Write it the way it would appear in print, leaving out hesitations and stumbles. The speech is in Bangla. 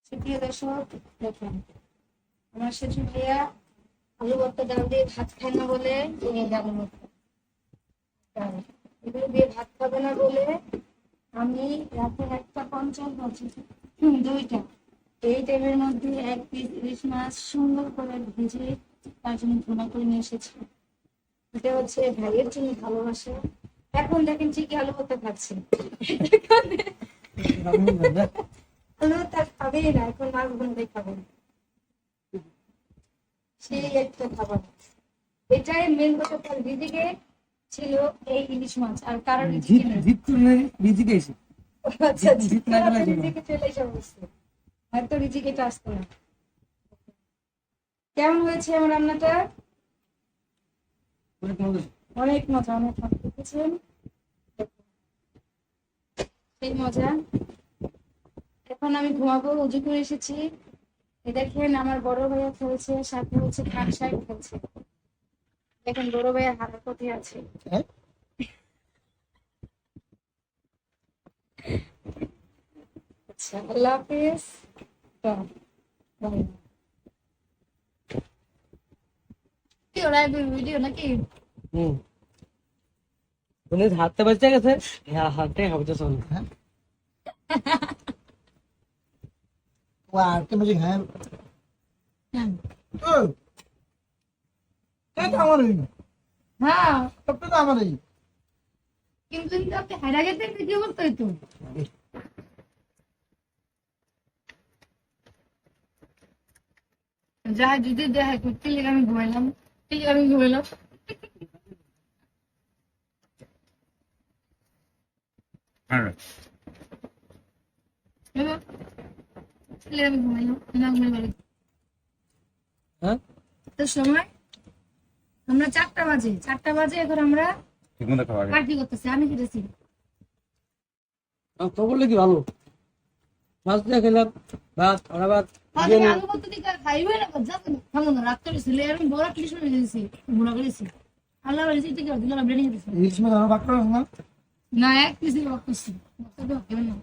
সুপ্রিয় দর্শক, দেখেন আমার শ্বশুর ভাইয়া আলু ভর্তা ডাল দিয়ে ভাত খায় না বলে এই ডাল ভর্তা, এগুলো দিয়ে ভাত খাবে না বলে আমি রাতে 1:50 বাজে, দুইটা এই টাইমের মধ্যে 1 পিস ইলিশ মাছ সুন্দর করে ভেজে তার জন্য ভুনা করে নিয়ে এসেছি। এটা হচ্ছে ভাইয়ের জন্য ভালোবাসা। এখন দেখেন ঠিকই আলু ভর্তা খাচ্ছে, আলু ভর্তা খাবেই না, এখন মাছ ভুনাটাই খাবেন। সেই একটা খাবার, এটাই মেন কথা। তার দিদিকে ছিল এই ইলিশ মাছ, আর কারোর রিজিকে আচ্ছা রিজিকে চলে এসে অবস্থা, হয়তো রিজিকে এটা আসতো না। কেমন হয়েছে আমার রান্নাটা? অনেক মজা, অনেক মজা দেখেছেন, সেই মজা। এখন আমি ঘুমাবো, উজু করে এসেছি। এ দেখেন আমার বড় ভাইয়া খেলছে, সাথে হচ্ছে খান সাহেব খেলছে। দেখেন বড় ভাইয়া হাতের কোথায় আছে। আচ্ছা, আল্লাহ হাফিজ। কি ওরা ভিডিও নাকি? উনি হাতটা বেঁচে গেছে, হ্যাঁ হাতটাই হবে শোন। হ্যাঁ Wow, cái gì hả? Cái tao mà đi, হ্যাঁ, tập cái tao mà đi. কিন্তু আপনি হারা গেছেন ভিডিও করতে হইতো। যা যদি দেখা করতে লেগে আমি ঘুমাইলাম, ঠিক আমি ঘুমাইলাম। আমি ঘুমাইলাম না, ঘুমাইবার হ্যাঁ তো সময় আমরা 4টা বাজে এখন আমরা পার্টি করতেছি। আমি খেতেছি তো বললে কি ভালো মাছ দিয়ে খেলাম, ভাত ওরা ভাত আলু কত দিকে খাইবে না, যাবে না থামো না, রাত করে ছিল আমি বড় কিছু শুনে দিয়েছি, বুড়া করেছি আল্লাহ বলেছি থেকে দিলাম ব্রেনিং দিয়েছি English में जाना बात करो ना. না, এক পিসি বাক্সি তো কেমন না।